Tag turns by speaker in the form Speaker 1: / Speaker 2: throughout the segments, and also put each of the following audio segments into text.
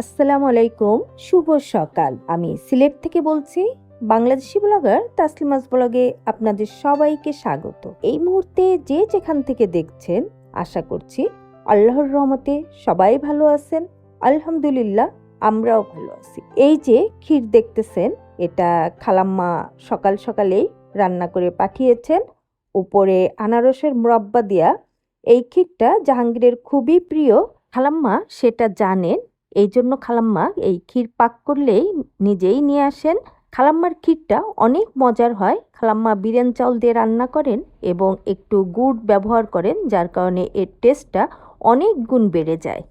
Speaker 1: আসসালামু আলাইকুম, শুভ সকাল। আমি সিলেট থেকে বলছি। বাংলাদেশি ব্লগার তাসলিমাস ব্লগে আপনাদের সবাইকে স্বাগত। এই মুহূর্তে যে যেখান থেকে দেখছেন, আশা করছি আল্লাহর রহমতে সবাই ভালো আছেন। আলহামদুলিল্লাহ, আমরাও ভালো আছি। এই যে ক্ষীর দেখতেছেন, এটা খালাম্মা সকাল সকালেই রান্না করে পাঠিয়েছেন। উপরে আনারসের মুরাব্বা দিয়া। এই ক্ষীরটা জাহাঙ্গীরের খুবই প্রিয়। খালাম্মা সেটা জানেন, এই জন্য খালাম্মা এই ক্ষীর পাক করলেই নিজেই নিয়ে আসেন। খালাম্মার ক্ষীরটা অনেক মজার হয়। খালাম্মা বিরিয়ান চাউল দিয়ে রান্না করেন এবং একটু গুড় ব্যবহার করেন, যার কারণে এর টেস্টটা অনেক গুণ বেড়ে যায়।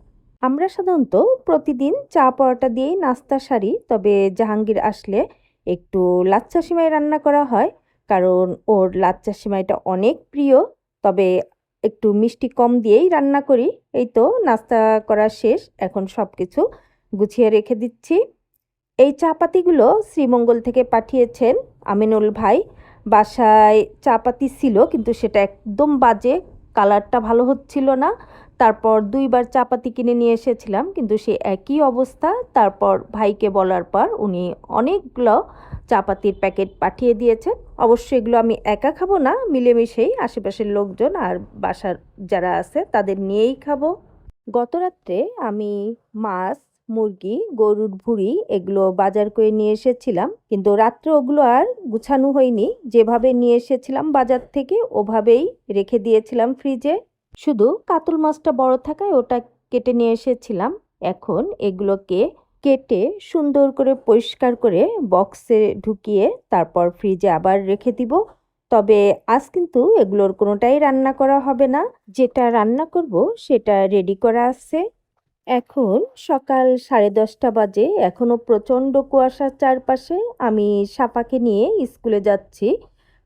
Speaker 1: আমরা সাধারণত প্রতিদিন চা পরোটা দিয়েই নাস্তা সারি, তবে জাহাঙ্গীর আসলে একটু লাচ্ছা সিমাই রান্না করা হয়, কারণ ওর লাচ্ছা সিমাইটা অনেক প্রিয়। তবে একটু মিষ্টি কম দিয়েই রান্না করি। এই তো নাস্তা করা শেষ, এখন সব কিছু গুছিয়ে রেখে দিচ্ছি। এই চা পাতিগুলো শ্রীমঙ্গল থেকে পাঠিয়েছেন আমিনুল ভাই। বাসায় চা পাতি ছিল, কিন্তু সেটা একদম বাজে, কালারটা ভালো হচ্ছিল না। তারপর দুইবার চা পাতি কিনে নিয়ে এসেছিলাম, কিন্তু সে একই অবস্থা। তারপর ভাইকে বলার পর উনি অনেকগুলো চা পাতির প্যাকেট পাঠিয়ে দিয়েছেন। অবশ্যই এগুলো আমি একা খাবো না, মিলেমিশেই আশেপাশের লোকজন আর বাসার যারা আছে তাদের নিয়েই খাবো। গত রাত্রে আমি মাছ, মুরগি, গরুর ভুঁড়ি এগুলো বাজার করে নিয়ে এসেছিলাম, কিন্তু রাত্রে ওগুলো আর গুছানো হয়নি। যেভাবে নিয়ে এসেছিলাম বাজার থেকে ওভাবেই রেখে দিয়েছিলাম ফ্রিজে। শুধু কাতল মাছটা বড় থাকায় ওটা কেটে নিয়ে এসেছিলাম। এখন এগুলোকে কেটে সুন্দর করে পরিষ্কার করে বক্সে ঢুকিয়ে তারপর ফ্রিজে আবার রেখে দিব। তবে আজ কিন্তু এগুলোর কোনোটাই রান্না করা হবে না। যেটা রান্না করব সেটা রেডি করা আছে। এখন সকাল 10:30 বাজে, এখনো প্রচণ্ড কুয়াশার চারপাশে। আমি সাপাকে নিয়ে স্কুলে যাচ্ছি,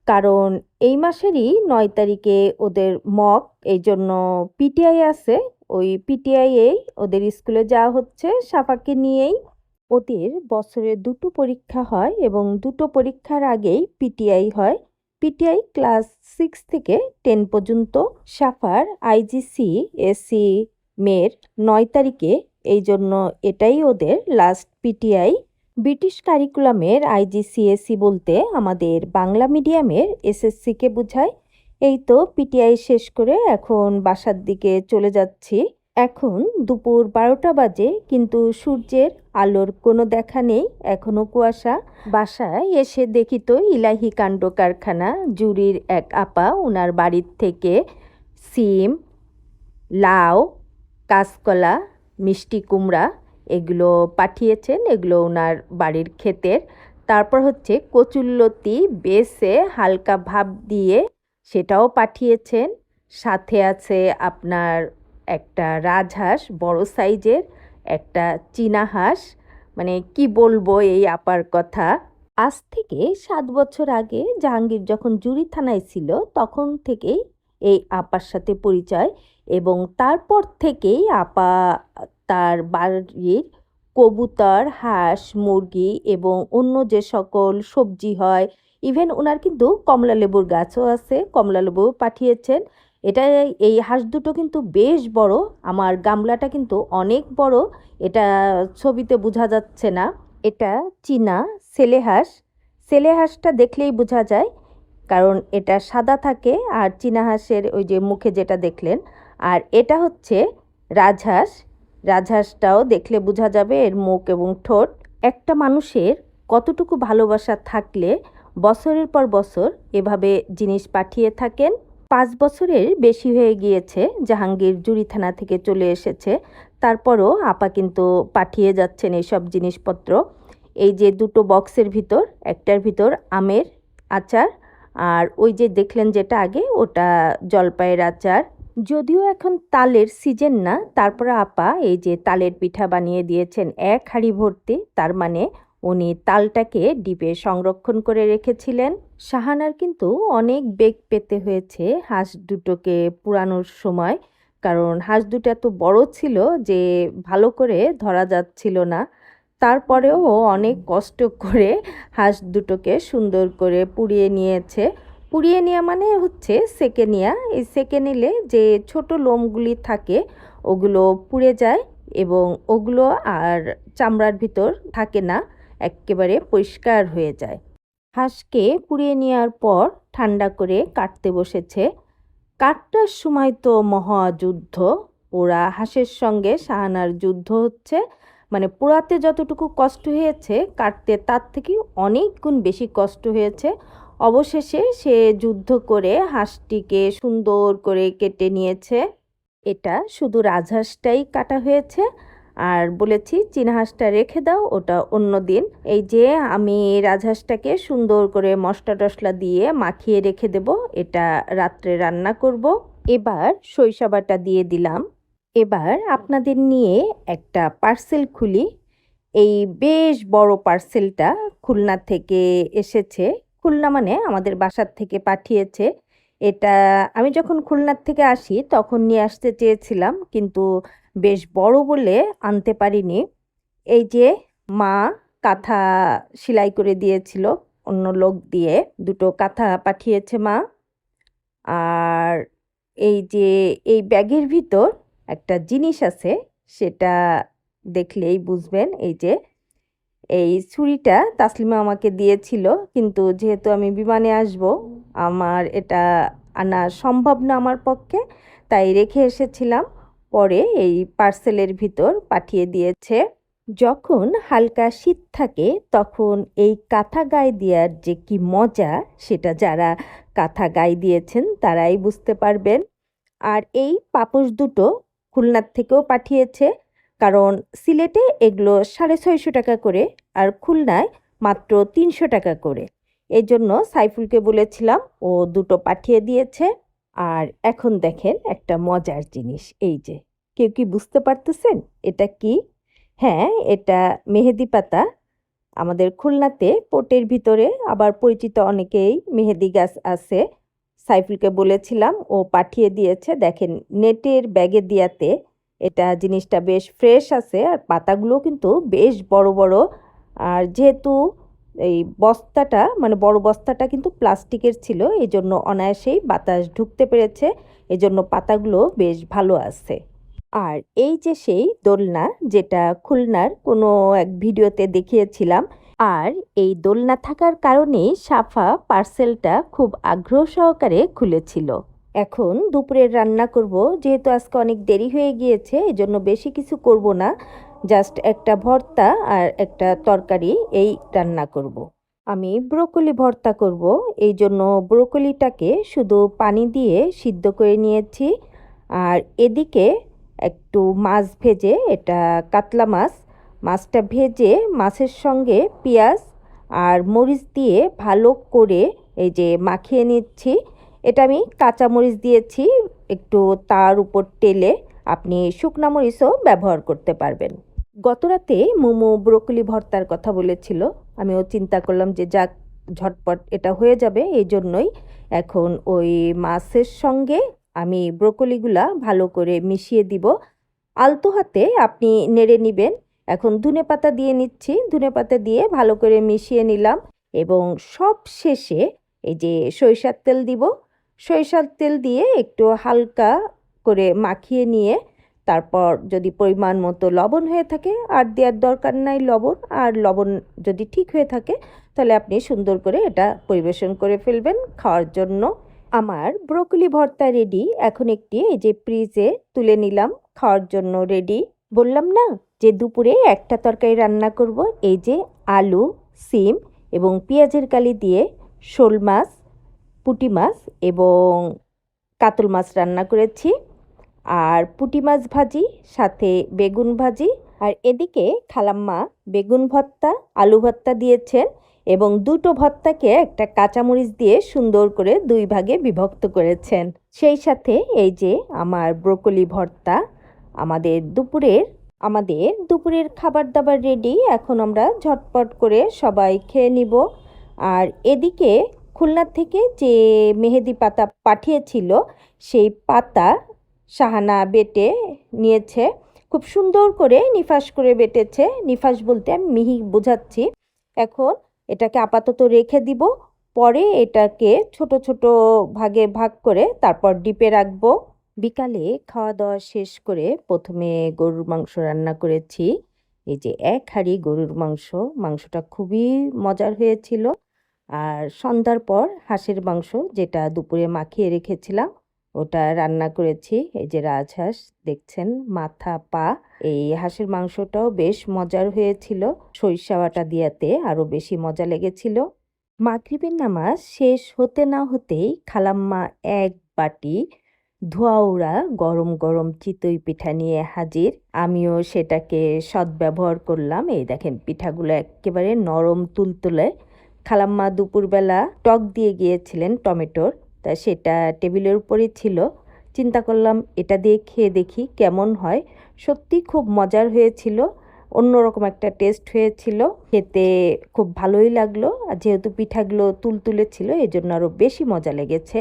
Speaker 1: কারণ এই মাসেরই 9 তারিখে ওদের মক, এই জন্য পিটিআই আছে। ওই পিটিআইয়েই ওদের স্কুলে যাওয়া হচ্ছে সাপাকে নিয়েই। ওদের বছরে দুটো পরীক্ষা হয় এবং দুটো পরীক্ষার আগেই পিটিআই হয়। পিটিআই ক্লাস 6 থেকে 10 পর্যন্ত। সাফার আইজিসি এসি মের 9 তারিখে, এই জন্য এটাই ওদের লাস্ট পিটিআই। ব্রিটিশ কারিকুলামের আইজিসিএসি বলতে আমাদের বাংলা মিডিয়ামের এসএসসিকে বোঝায়। এই তো পিটিআই শেষ করে এখন বাসার দিকে চলে যাচ্ছি। এখন দুপুর 12টা বাজে, কিন্তু সূর্যের আলোর কোনো দেখা নেই, এখনো কুয়াশা। বাসায় এসে দেখি তো ইলাহি কাণ্ড কারখানা। জুরির এক আপা ওনার বাড়ির থেকে সিম, লাউ, কাঁচকলা, মিষ্টি কুমড়া এগুলো পাঠিয়েছেন। এগুলো ওনার বাড়ির ক্ষেতের। তারপর হচ্ছে কচুল্লতি বেছে হালকা ভাপ দিয়ে সেটাও পাঠিয়েছেন। সাথে আছে আপনার একটা রাজহাঁস বড় সাইজের, একটা চীনা হাঁস। মানে কি বলবো এই আপার কথা। আজ থেকে 7 বছর আগে জাহাঙ্গীর যখন জুরি থানায় ছিল, তখন থেকেই এই আপার সাথে পরিচয়। এবং তারপর থেকেই আপা তার বাড়ির কবুতর, হাঁস, মুরগি এবং অন্য যে সকল সবজি হয়, ইভেন ওনার কিন্তু কমলা লেবুর গাছও আছে, কমলা লেবু পাঠিয়েছেন। এটা এই হাঁস দুটো কিন্তু বেশ বড়, আমার গামলাটা কিন্তু অনেক বড়। এটা ছবিতে বোঝা যাচ্ছে না। এটা চীনা ছেলে হাঁস। ছেলে হাঁসটা দেখলেই বোঝা যায়, কারণ এটা সাদা থাকে, আর চীনা হাঁসের ওই যে মুখে যেটা দেখলেন। আর এটা হচ্ছে রাজহাঁস। রাজহাঁসটাও দেখলে বোঝা যাবে এর মুখ এবং ঠোঁট। একটা মানুষের কতটুকু ভালোবাসা থাকলে বছরের পর বছর এভাবে জিনিস পাঠিয়ে থাকেন। 5 বছরের বেশি হয়ে গিয়েছে জাহাঙ্গীর জুরি থানা থেকে চলে এসেছে, তারপরও আপা কিন্তু পাঠিয়ে যাচ্ছেন এইসব জিনিসপত্র। এই যে দুটো বক্সের ভিতর, একটার ভিতর আমের আচার, আর ওই যে দেখলেন যেটা আগে, ওটা জলপাইয়ের আচার। যদিও এখন তালের সিজন না, তারপরে আপা এই যে তালের পিঠা বানিয়ে দিয়েছেন 1 হাঁড়ি ভর্তি। তার মানে উনি তালটাকে ডিপে সংরক্ষণ করে রেখেছিলেন। শাহানার কিন্তু অনেক বেগ পেতে হয়েছে হাঁস দুটোকে পুরানোর সময়, কারণ হাঁস দুটো এত বড় ছিল যে ভালো করে ধরা যাচ্ছিল না। তারপরেও ও অনেক কষ্ট করে হাঁস দুটোকে সুন্দর করে পুড়িয়ে নিয়েছে। পুড়িয়ে নেওয়া মানে হচ্ছে সেকে নেওয়া। এই সেকে নিলে যে ছোট লোমগুলি থাকে ওগুলো পুড়ে যায় এবং ওগুলো আর চামড়ার ভিতর থাকে না, একেবারে পরিষ্কার হয়ে যায়। হাঁসকে পুড়িয়ে নেওয়ার পর ঠান্ডা করে কাটতে বসেছে। কাটটার সময় তো মহাযুদ্ধ, পোড়া হাঁসের সঙ্গে শাহানার যুদ্ধ হচ্ছে। মানে পোড়াতে যতটুকু কষ্ট হয়েছে, কাটতে তার থেকে অনেক গুণ বেশি কষ্ট হয়েছে। অবশেষে সে যুদ্ধ করে হাঁসটিকে সুন্দর করে কেটে নিয়েছে। এটা শুধু রাজহাঁসটাই কাটা হয়েছে, আর বলেছি চীনা হাঁসটা রেখে দাও, ওটা অন্য দিন। এই যে আমি রাজহাঁসটাকে সুন্দর করে মশলা টশলা দিয়ে মাখিয়ে রেখে দেব, এটা রাত্রে রান্না করব। এবার সরিষা বাটা দিয়ে দিলাম। এবার আপনাদের নিয়ে একটা পার্সেল খুলি। এই বেশ বড় পার্সেলটা খুলনা থেকে এসেছে। খুলনা মানে আমাদের বাসার থেকে পাঠিয়েছে। এটা আমি যখন খুলনার থেকে আসি তখন নিয়ে আসতে চেয়েছিলাম, কিন্তু বেশ বড় বলে আনতে পারিনি। এই যে মা কাঁথা সেলাই করে দিয়েছিল অন্য লোক দিয়ে, দুটো কাঁথা পাঠিয়েছে মা। আর এই যে এই ব্যাগের ভিতর একটা জিনিস আছে, সেটা দেখলেই বুঝবেন। এই যে এই ছুরিটা তাসলিমা আমাকে দিয়েছিল, কিন্তু যেহেতু আমি বিমানে আসব, আমার এটা আনা সম্ভব না আমার পক্ষে, তাই রেখে এসেছিলাম। পরে এই পার্সেলের ভিতর পাঠিয়ে দিয়েছে। যখন হালকা শীত থাকে তখন এই কাঁথা গায়ে দেওয়ার যে কি মজা, সেটা যারা কাঁথা গায়ে দিয়েছেন তারাই বুঝতে পারবেন। আর এই পাপোশ দুটো খুলনার থেকেও পাঠিয়েছে, কারণ সিলেটে এগুলো 650 টাকা করে, আর খুলনায় মাত্র 300 টাকা করে। এই জন্য সাইফুলকে বলেছিলাম, ও দুটো পাঠিয়ে দিয়েছে। আর এখন দেখেন একটা মজার জিনিস, এই যে কেউ কি বুঝতে পারতেছেন এটা কি? হ্যাঁ, এটা মেহেদি পাতা। আমাদের খুলনাতে পোর্টের ভিতরে আবার পরিচিত অনেকেই মেহেদি গাছ আছে। সাইফুলকে বলেছিলাম, ও পাঠিয়ে দিয়েছে। দেখেন নেটের ব্যাগে দিয়াতে এটা জিনিসটা বেশ ফ্রেশ আছে, আর পাতাগুলো কিন্তু বেশ বড় বড়। আর যেহেতু এই বস্তাটা মানে বড় বস্তাটা কিন্তু প্লাস্টিকের ছিল, এই জন্য অনায়াসেই বাতাস ঢুকতে পেরেছে, এজন্য পাতাগুলো বেশ ভালো আছে। আর এই যে সেই দোলনা, যেটা খুলনার কোনো এক ভিডিওতে দেখিয়েছিলাম, আর এই দোলনা থাকার কারণেই সাফা পার্সেলটা খুব আগ্রহ সহকারে খুলেছিল। এখন দুপুরের রান্না করব, যেহেতু আজকে অনেক দেরি হয়ে গিয়েছে এজন্য বেশি কিছু করব না, জাস্ট একটা ভর্তা আর একটা তরকারি এই রান্না করব। আমি ব্রোকলি ভর্তা করব, এই জন্য ব্রোকলিটাকে শুধু পানি দিয়ে সিদ্ধ করে নিয়েছি। আর এদিকে একটু মাছ ভেজে, এটা কাতলা মাছ, মাছটা ভেজে মাছের সঙ্গে পেঁয়াজ আর মরিচ দিয়ে ভালো করে এই যে মাখিয়ে নিচ্ছি। এটা আমি কাঁচা মরিচ দিয়েছি একটু, তার উপর তেলে আপনি শুকনা মরিচও ব্যবহার করতে পারবেন। গতরাতে মোমো ব্রোকলি ভর্তার কথা বলেছিল, আমিও চিন্তা করলাম যে যাক, ঝটপট এটা হয়ে যাবে, এই জন্যই এখন ওই মাছের সঙ্গে আমি ব্রোকলিগুলা ভালো করে মিশিয়ে দিব। আলতো হাতে আপনি নেড়ে নেবেন। এখন ধনেপাতা দিয়ে নিচ্ছি, ধনেপাতা দিয়ে ভালো করে মিশিয়ে নিলাম। এবং সব শেষে এই যে সরিষার তেল দিব, সরিষার তেল দিয়ে একটু হালকা করে মাখিয়ে নিয়ে তারপর যদি পরিমাণ মতো লবণ হয়ে থাকে, আর দেওয়ার দরকার নাই লবণ, আর লবণ যদি ঠিক হয়ে থাকে তাহলে আপনি সুন্দর করে এটা পরিবেশন করে ফেলবেন খাওয়ার জন্য। আমার ব্রোকলি ভর্তা রেডি। এখন একটি এই যে ফ্রিজে তুলে নিলাম, খাওয়ার জন্য রেডি। বললাম না যে দুপুরে একটা তরকারি রান্না করব, এই যে আলু, সিম এবং পেঁয়াজের কালি দিয়ে শোল মাছ, পুঁটি মাছ এবং কাতল মাছ রান্না করেছি। আর পুঁটি মাছ ভাজি, সাথে বেগুন ভাজি। আর এদিকে খালাম্মা বেগুন ভর্তা, আলু ভর্তা দিয়েছেন, এবং দুটো ভর্তাকে একটা কাঁচামরিচ দিয়ে সুন্দর করে দুই ভাগে বিভক্ত করেছেন। সেই সাথে এই যে আমার ব্রোকলি ভর্তা। আমাদের দুপুরের খাবার দাবার রেডি, এখন আমরা ঝটপট করে সবাই খেয়ে নিব। আর এদিকে খুলনা থেকে যে মেহেদি পাতা পাঠিয়েছিল, সেই পাতা শাহানা বেটে নিয়েছে, খুব সুন্দর করে নিফাস করে বেটেছে। নিফাস বলতে আমি মিহি বোঝাচ্ছি। এখন এটাকে আপাতত রেখে দিব, পরে এটাকে ছোট ছোট ভাগে ভাগ করে তারপর ডিপে রাখবো। বিকালে খাওয়া দাওয়া শেষ করে প্রথমে গরুর মাংস রান্না করেছি। এই যে এক হাঁড়ি গরুর মাংস, মাংসটা খুবই মজার হয়েছিল। আর সন্ধ্যার পর হাঁসের মাংস যেটা দুপুরে মাখিয়ে রেখেছিলাম ওটা রান্না করেছি। এই যে রাজহাঁস দেখছেন, মাথা পা। এই হাঁসের মাংসটাও বেশ মজার হয়েছিল, সরিষা বাটা দিয়াতে আরো বেশি মজা লেগেছিল। মাগরিবের নামাজ শেষ হতে না হতেই খালাম্মা এক বাটি ধোয়া ওড়া গরম গরম চিতই পিঠা নিয়ে হাজির। আমিও সেটাকে সদ্ব্যবহার করলাম। এই দেখেন পিঠাগুলো একেবারে নরম তুলতুলে। খালাম্মা দুপুরবেলা টক দিয়ে গিয়েছিলেন টমেটোর, তা সেটা টেবিলের উপরেই ছিল। চিন্তা করলাম এটা দিয়ে খেয়ে দেখি কেমন হয়। সত্যি খুব মজার হয়েছিল, অন্যরকম একটা টেস্ট হয়েছিল, খেতে খুব ভালোই লাগলো। আর যেহেতু পিঠাগুলো তুলতুলে ছিল এজন্য আরও বেশি মজা লেগেছে।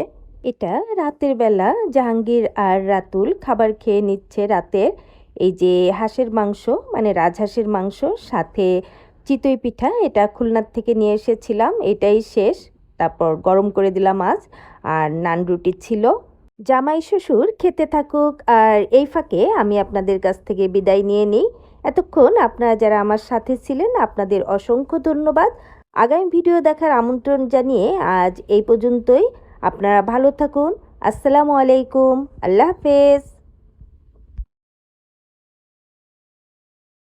Speaker 1: এটা রাতের বেলা জাহাঙ্গীর আর রাতুল খাবার খেয়ে নিচ্ছে রাতের। এই যে হাঁসের মাংস মানে রাজহাঁসের মাংস সাথে চিতই পিঠা, এটা খুলনার থেকে নিয়ে এসেছিলাম, এটাই শেষ। তারপর গরম করে দিলাম আজ, আর নান রুটি ছিল। জামাই শ্বশুর খেতে থাকুক, আর এই ফাঁকে আমি আপনাদের কাছ থেকে বিদায় নিয়ে নিই। এতক্ষণ আপনারা যারা আমার সাথে ছিলেন আপনাদের অসংখ্য ধন্যবাদ। আগামী ভিডিও দেখার আমন্ত্রণ জানিয়ে আজ এই পর্যন্তই। আপনারা ভালো থাকুন। আসসালামু আলাইকুম। আল্লাহ হাফেজ।